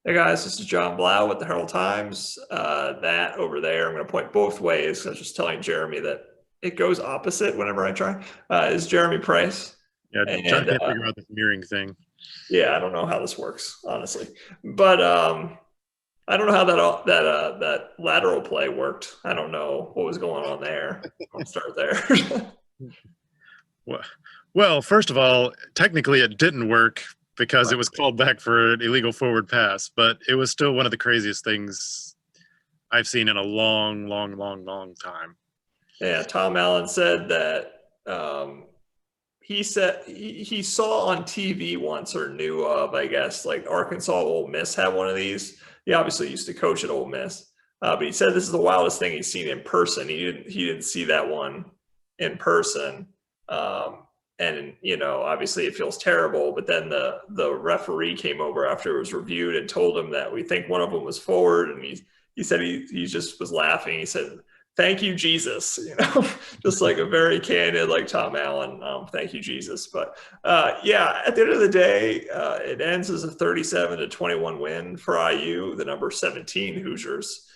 Hey guys, this is Jon Blau with the Herald Times. That over there, I'm going to point both ways. I was just telling Jeremy that it goes opposite whenever I try. Is Jeremy Price, Yeah, John and can't figure out this mirroring thing. yeah, I don't know how this works honestly, but I don't know how that lateral play worked. I don't know what was going on there. I'll start there. Well, well, first of all, technically it didn't work because Right. it was called back for an illegal forward pass, but it was still one of the craziest things I've seen in a long, long, long, long time. Yeah, Tom Allen said that he said he saw on TV once or knew of, I guess, like Arkansas Ole Miss had one of these. He obviously used to coach at Ole Miss, but he said this is the wildest thing he's seen in person. He didn't see that one in person, and obviously it feels terrible. But then the referee came over after it was reviewed and told him that we think one of them was forward, and he said he just was laughing. He said, thank you, Jesus, just like a very candid, like Tom Allen, thank you, Jesus. But yeah, at the end of the day, it ends as a 37-21 win for IU, the number 17 Hoosiers,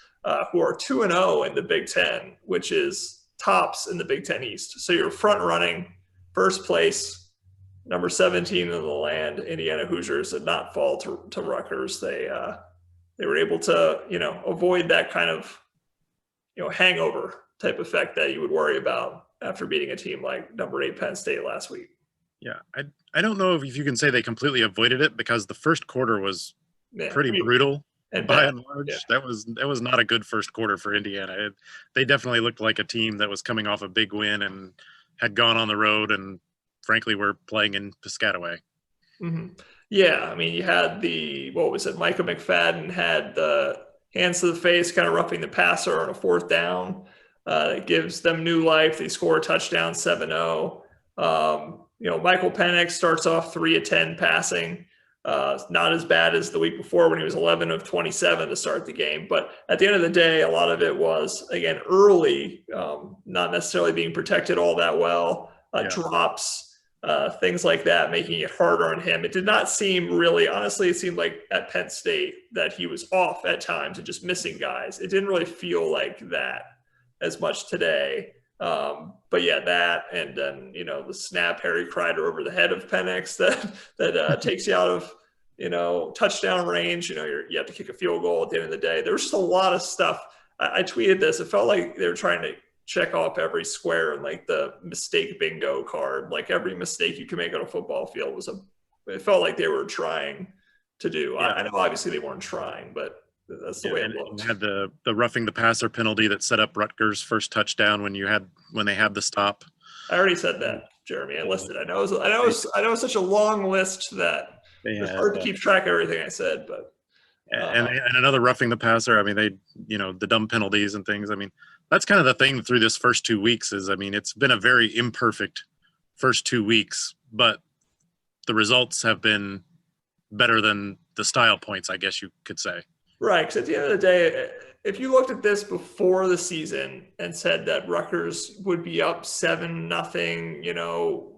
who are 2-0 in the Big Ten, which is tops in the Big Ten East. So you're front running first place, number 17 in the land, Indiana Hoosiers, did not fall to Rutgers. They were able to, avoid that kind of hangover type effect that you would worry about after beating a team like number 8 Penn State last week. Yeah, I don't know if you can say they completely avoided it because the first quarter was Yeah, pretty brutal and by bad. and Yeah, large. That was not a good first quarter for Indiana. They definitely looked like a team that was coming off a big win and had gone on the road and frankly were playing in Piscataway. mm-hmm. Yeah. I mean, you had what was it? Micah McFadden had the hands to the face, kind of roughing the passer on a fourth down. It gives them new life. They score a touchdown, 7-0. Michael Penix starts off 3 of 10 passing. Not as bad as the week before when he was 11 of 27 to start the game. But at the end of the day, a lot of it was, again, early, not necessarily being protected all that well, Yeah. drops, things like that, making it harder on him. It did not seem really, honestly, it seemed like at Penn State that he was off at times and just missing guys. It didn't really feel like that as much today. But yeah, that and then the snap Harry Kreider over the head of Penix that takes you out of touchdown range. You have to kick a field goal at the end of the day. There was just a lot of stuff. I tweeted this. It felt like they were trying to check off every square in like the mistake bingo card. Like every mistake you can make on a football field it felt like they were trying to do. Yeah. I know obviously they weren't trying, but that's the Yeah, way it and looked. had the roughing the passer penalty that set up Rutgers' first touchdown when they had the stop. I already said that, Jeremy. I Uh, listed. I know. they, I know. It's such a long list that they it's had hard to keep track of everything I said. But and another roughing the passer. I mean, the dumb penalties and things. I mean, that's kind of the thing through this first 2 weeks is I mean, it's been a very imperfect first 2 weeks, but the results have been better than the style points, I guess you could say. right, because at the end of the day, if you looked at this before the season and said that Rutgers would be up 7-0,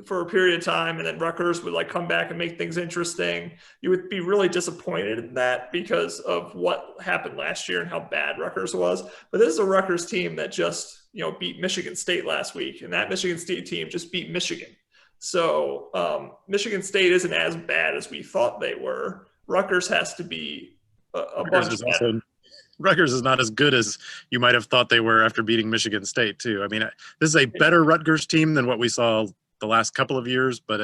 for a period of time, and then Rutgers would like come back and make things interesting, you would be really disappointed in that because of what happened last year and how bad Rutgers was. But this is a Rutgers team that just beat Michigan State last week, and that Michigan State team just beat Michigan. So Michigan State isn't as bad as we thought they were. Rutgers has to be a Rutgers bunch is better. also Rutgers is not as good as you might have thought they were after beating Michigan State too. I mean, this is a better Rutgers team than what we saw the last couple of years, but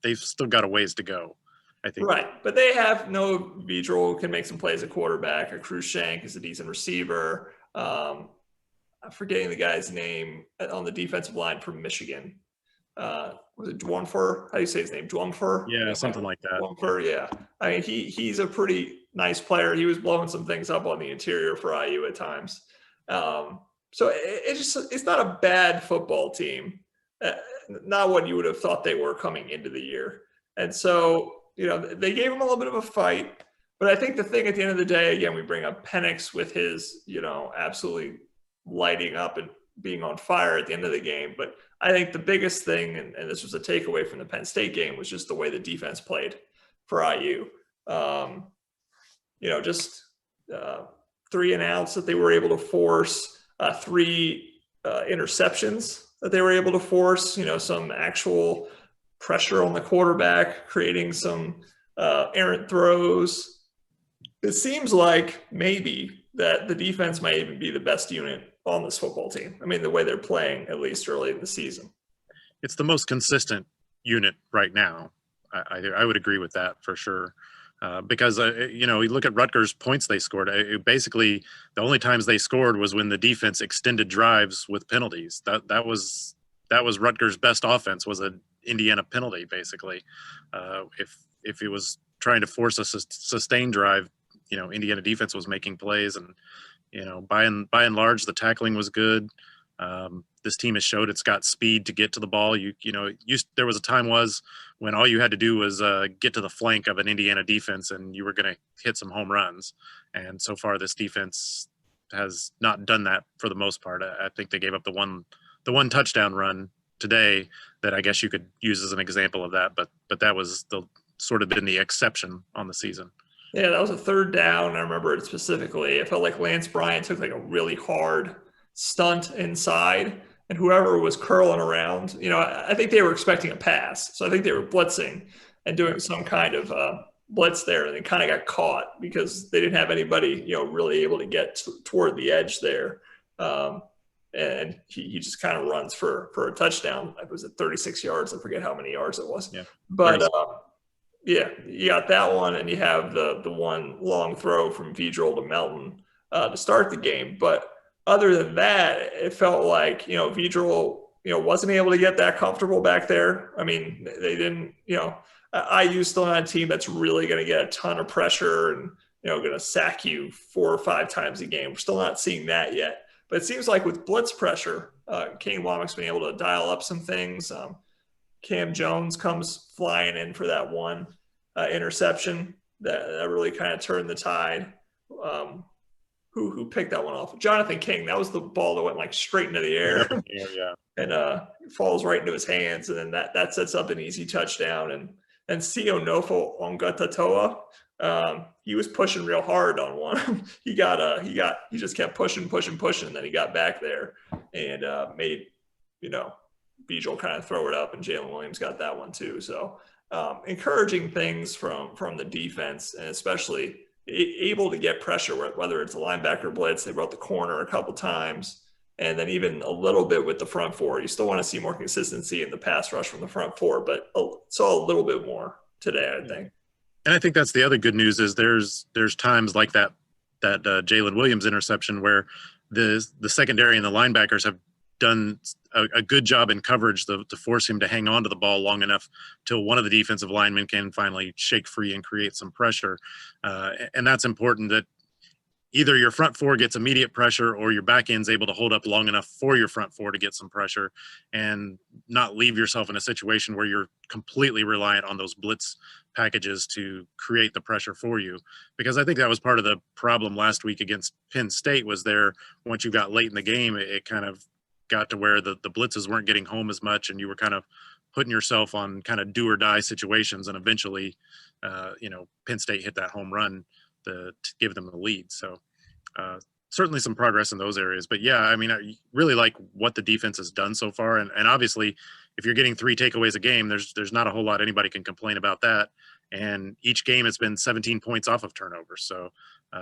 they've still got a ways to go. I think. Right, but they have no Vedral who can make some plays at quarterback. Or Cruz is a decent receiver. I'm forgetting the guy's name on the defensive line from Michigan. Was it Dwumfer? How do you say his name? Dwumfer? Yeah, Yeah, something like that. Dwumfer. Yeah. I mean, he's a pretty nice player. He was blowing some things up on the interior for IU at times. So it's not a bad football team. Not what you would have thought they were coming into the year. And so, they gave him a little bit of a fight. But I think the thing at the end of the day, again, we bring up Penix with his, absolutely lighting up and being on fire at the end of the game. But I think the biggest thing, and this was a takeaway from the Penn State game, was just the way the defense played for IU. just 3 and outs that they were able to force, 3 interceptions that they were able to force, some actual pressure on the quarterback, creating some errant throws. It seems like maybe that the defense might even be the best unit on this football team. I mean, the way they're playing, at least early in the season. It's the most consistent unit right now. I would agree with that for sure. Because you look at Rutgers' points they scored. Basically, the only times they scored was when the defense extended drives with penalties. That was Rutgers' best offense, was an Indiana penalty. Basically, if it was trying to force a sustained drive, Indiana defense was making plays, and by and large, the tackling was good. This team has showed it's got speed to get to the ball. There was a time when all you had to do was get to the flank of an Indiana defense and you were going to hit some home runs. And so far, this defense has not done that for the most part. I think they gave up the one touchdown run today that I guess you could use as an example of that. But that was sort of been the exception on the season. Yeah, that was a 3rd down. I remember it specifically. It felt like Lance Bryant took like a really hard stunt inside, and whoever was curling around, I think they were expecting a pass. So I think they were blitzing and doing some kind of blitz there, and they kind of got caught because they didn't have anybody, really able to get toward the edge there. And he just kind of runs for a touchdown. It was at 36 yards. I forget how many yards it was. Yeah. But yeah, you got that one, and you have the one long throw from Vedral to Melton to start the game. But other than that, it felt like, Vedral, wasn't able to get that comfortable back there. I mean, they didn't, IU's still on a team that's really going to get a ton of pressure and, going to sack you 4 or 5 times a game. We're still not seeing that yet. But it seems like with blitz pressure, Kane Wommack's been able to dial up some things. Cam Jones comes flying in for that one interception that really kind of turned the tide. Who picked that one off? Jonathan King. That was the ball that went like straight into the air. Yeah. And falls right into his hands, and then that sets up an easy touchdown. And Sio Nofo Ongutatoa, he was pushing real hard on one. he just kept pushing, and then he got back there and made Bijol kind of throw it up, and Jalen Williams got that one too. So encouraging things from the defense, and especially able to get pressure, whether it's a linebacker blitz. They brought the corner a couple times, and then even a little bit with the front 4. You still want to see more consistency in the pass rush from the front 4, but saw a little bit more today, I think. And I think that's the other good news is there's times like that Jalen Williams interception where the secondary and the linebackers have done a good job in coverage to force him to hang on to the ball long enough till one of the defensive linemen can finally shake free and create some pressure. And that's important, that either your front 4 gets immediate pressure or your back end's able to hold up long enough for your front 4 to get some pressure and not leave yourself in a situation where you're completely reliant on those blitz packages to create the pressure for you. Because I think that was part of the problem last week against Penn State, was there, once you got late in the game, it kind of got to where the blitzes weren't getting home as much, and you were kind of putting yourself on kind of do or die situations. And eventually, Penn State hit that home run to give them the lead. So certainly some progress in those areas. But yeah, I mean, I really like what the defense has done so far. And obviously, if you're getting 3 takeaways a game, there's not a whole lot anybody can complain about that. And each game it's been 17 points off of turnovers. So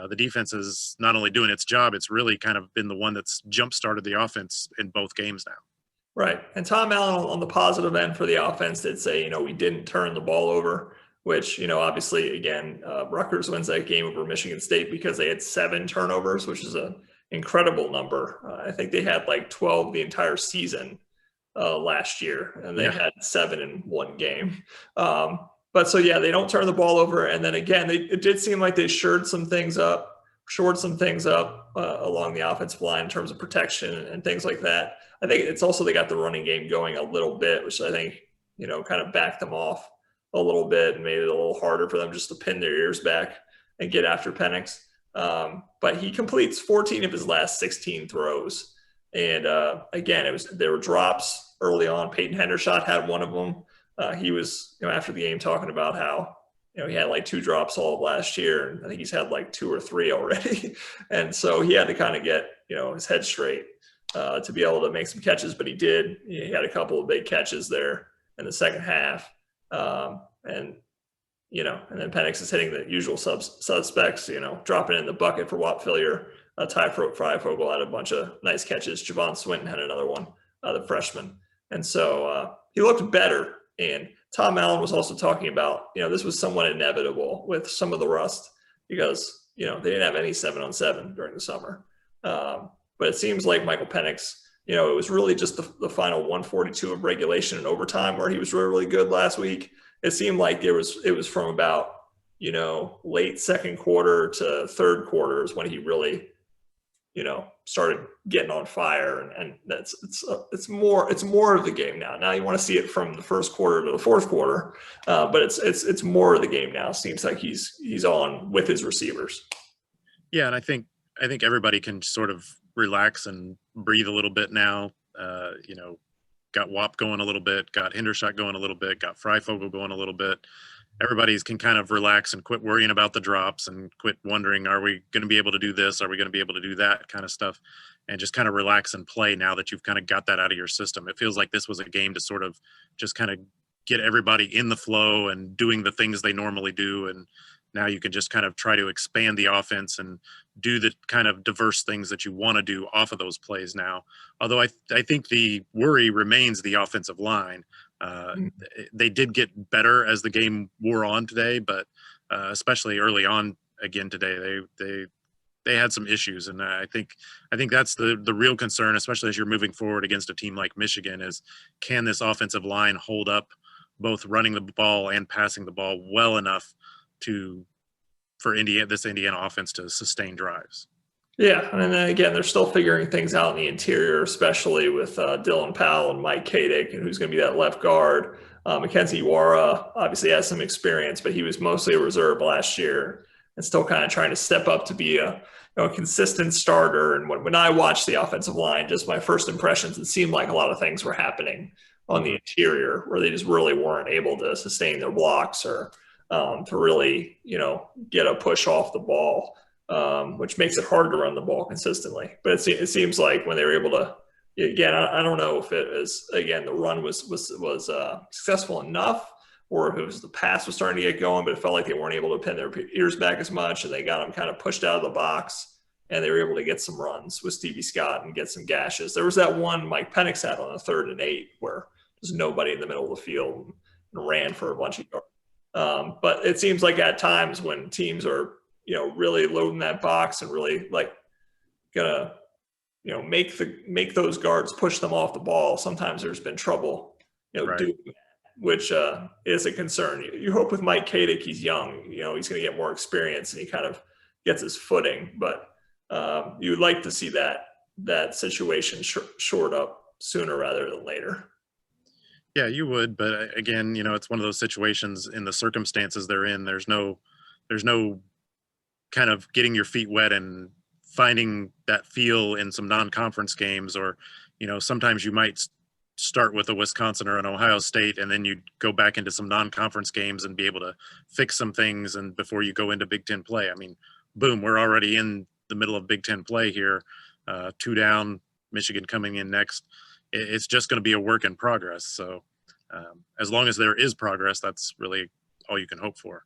the defense is not only doing its job, it's really kind of been the one that's jump-started the offense in both games now. Right. And Tom Allen on the positive end for the offense did say, we didn't turn the ball over, which, obviously, again, Rutgers wins that game over Michigan State because they had 7 turnovers, which is an incredible number. I think they had like 12 the entire season last year, and they had 7 in one game. But so, yeah, they don't turn the ball over. And then again, it did seem like they shored some things up along the offensive line in terms of protection and things like that. I think it's also they got the running game going a little bit, which I think, kind of backed them off a little bit and made it a little harder for them just to pin their ears back and get after Penix. But he completes 14 of his last 16 throws. And again, there were drops early on. Peyton Hendershot had one of them. He was, after the game, talking about how, he had like 2 drops all of last year, and I think he's had like 2 or 3 already. And so he had to kind of get, his head straight to be able to make some catches, but he did. He had a couple of big catches there in the second half. And then Penix is hitting the usual suspects, dropping in the bucket for Watt Fillier. Ty Freifogel had a bunch of nice catches. Javon Swinton had another one, the freshman. And so he looked better. And Tom Allen was also talking about, this was somewhat inevitable with some of the rust because, they didn't have any 7-on-7 during the summer. But it seems like Michael Penix, it was really just the final 142 of regulation and overtime where he was really, really good last week. It seemed like it was from about, late second quarter to third quarters when he really, started getting on fire, and it's more of the game now. Now you want to see it from the first quarter to the fourth quarter, but it's more of the game now. Seems like he's on with his receivers. Yeah, and I think everybody can sort of relax and breathe a little bit now. Got Wap going a little bit, got Hendershot going a little bit, got Freifogel going a little bit. Everybody's can kind of relax and quit worrying about the drops and quit wondering, are we going to be able to do this? Are we going to be able to do that kind of stuff? And just kind of relax and play now that you've kind of got that out of your system. It feels like this was a game to sort of just kind of get everybody in the flow and doing the things they normally do. And now you can just kind of try to expand the offense and do the kind of diverse things that you want to do off of those plays now. Although I think the worry remains the offensive line. They did get better as the game wore on today, but especially early on again today, they had some issues, and I think that's the real concern, especially as you're moving forward against a team like Michigan, is can this offensive line hold up both running the ball and passing the ball well enough for this Indiana offense to sustain drives. Yeah, and then again, they're still figuring things out in the interior, especially with Dylan Powell and Mike Kadick, and who's going to be that left guard. Mackenzie Wara obviously has some experience, but he was mostly a reserve last year and still kind of trying to step up to be a consistent starter. And when I watched the offensive line, just my first impressions, it seemed like a lot of things were happening on the interior where they just really weren't able to sustain their blocks or to really, get a push off the ball. Which makes it hard to run the ball consistently. But it seems like when they were able to, again, I don't know if it was, again, the run was successful enough or if it was the pass was starting to get going, but it felt like they weren't able to pin their ears back as much, and they got them kind of pushed out of the box, and they were able to get some runs with Stevie Scott and get some gashes. There was that one Mike Penix had on a 3rd and 8 where there's nobody in the middle of the field and ran for a bunch of yards. But it seems like at times when teams are really loading that box and really like gonna, make those guards push them off the ball. Sometimes there's been trouble, right, doing that, which is a concern. You hope with Mike Kadick, he's young, he's going to get more experience and he kind of gets his footing. But you would like to see that situation shored up sooner rather than later. Yeah, you would. But again, it's one of those situations in the circumstances they're in. There's no kind of getting your feet wet and finding that feel in some non-conference games, or sometimes you might start with a Wisconsin or an Ohio State and then you go back into some non-conference games and be able to fix some things, and before you go into Big Ten play. I mean, boom, we're already in the middle of Big Ten play here, 2 down, Michigan coming in next. It's just going to be a work in progress. So as long as there is progress, that's really all you can hope for.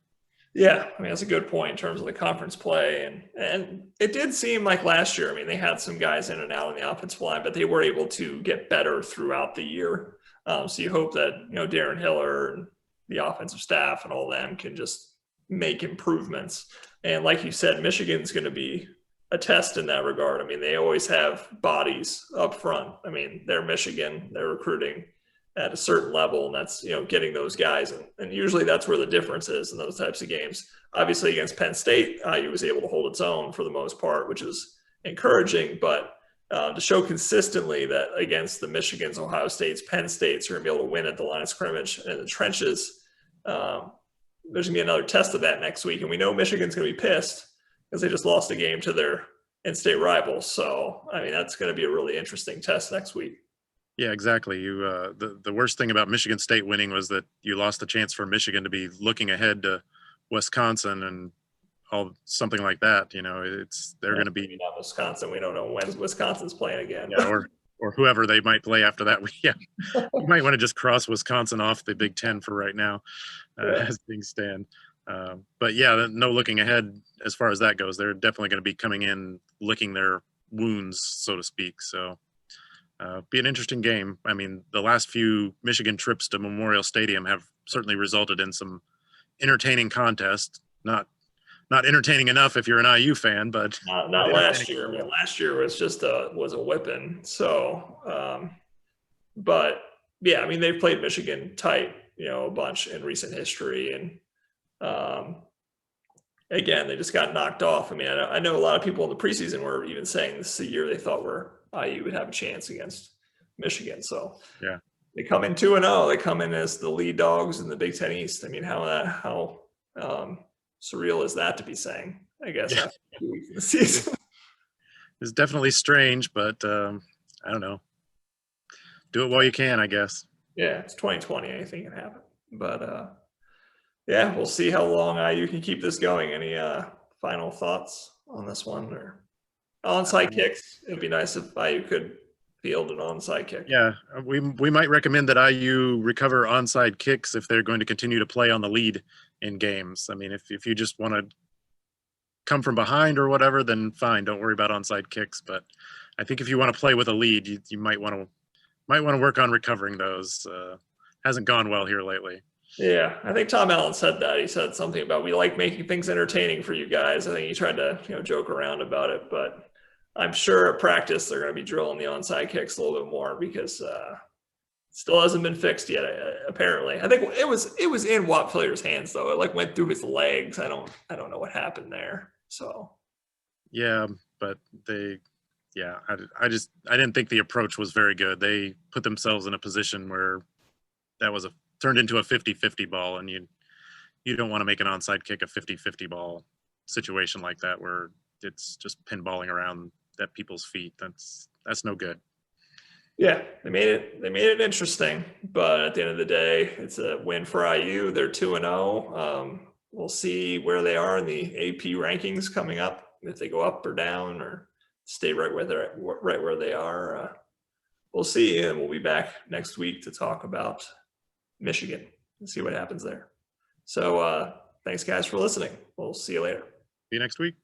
Yeah, I mean, that's a good point in terms of the conference play. And it did seem like last year, I mean, they had some guys in and out on the offensive line, but they were able to get better throughout the year. So you hope that, Darren Hiller and the offensive staff and all them can just make improvements. And like you said, Michigan's going to be a test in that regard. I mean, they always have bodies up front. I mean, they're Michigan, they're recruiting at a certain level, and that's, getting those guys. And usually that's where the difference is in those types of games. Obviously against Penn State, IU was able to hold its own for the most part, which is encouraging, but to show consistently that against the Michigans, Ohio States, Penn States are going to be able to win at the line of scrimmage and in the trenches, there's going to be another test of that next week. And we know Michigan's going to be pissed because they just lost a game to their in-state rivals. So, I mean, that's going to be a really interesting test next week. Yeah, exactly. The worst thing about Michigan State winning was that you lost the chance for Michigan to be looking ahead to Wisconsin and something like that. They're going to be, maybe not Wisconsin. We don't know when Wisconsin's playing again. yeah, or whoever they might play after that. Yeah, you might want to just cross Wisconsin off the Big Ten for right now, as things stand. But yeah, no looking ahead as far as that goes. They're definitely going to be coming in licking their wounds, so to speak. So be an interesting game. I mean, the last few Michigan trips to Memorial Stadium have certainly resulted in some entertaining contests. Not entertaining enough if you're an IU fan, but not last year. I mean, last year was just a whipping. So, but yeah, I mean, they've played Michigan tight, a bunch in recent history, and again, they just got knocked off. I mean, I know a lot of people in the preseason were even saying this is the year they thought IU would have a chance against Michigan. So yeah, they come in 2-0. They come in as the lead dogs in the Big Ten East. I mean, how surreal is that to be saying? I guess after 2 weeks of the season. It's definitely strange, but I don't know. Do it while you can, I guess. Yeah, it's 2020. Anything can happen. But yeah, we'll see how long IU can keep this going. Any final thoughts on this one, or onside kicks? It'd be nice if IU could field an onside kick. Yeah, we might recommend that IU recover onside kicks if they're going to continue to play on the lead in games. I mean, if you just want to come from behind or whatever, then fine, don't worry about onside kicks. But I think if you want to play with a lead, you might want to work on recovering those. Hasn't gone well here lately. Yeah, I think Tom Allen said that. He said something about, we like making things entertaining for you guys. I think he tried to joke around about it, but I'm sure at practice they're going to be drilling the onside kicks a little bit more, because still hasn't been fixed yet. Apparently, I think it was in Whop Phillier's hands though. It went through his legs. I don't know what happened there. So yeah, but I didn't think the approach was very good. They put themselves in a position where that was turned into a 50-50 ball, and you don't want to make an onside kick a 50-50 ball situation like that where it's just pinballing around at people's feet. That's no good. Yeah, they made it interesting, but at the end of the day, it's a win for IU. They're 2-0. We'll see where they are in the AP rankings coming up, if they go up or down or stay right where they are. We'll see, and we'll be back next week to talk about Michigan and see what happens there. So thanks guys for listening. We'll see you later. See you next week.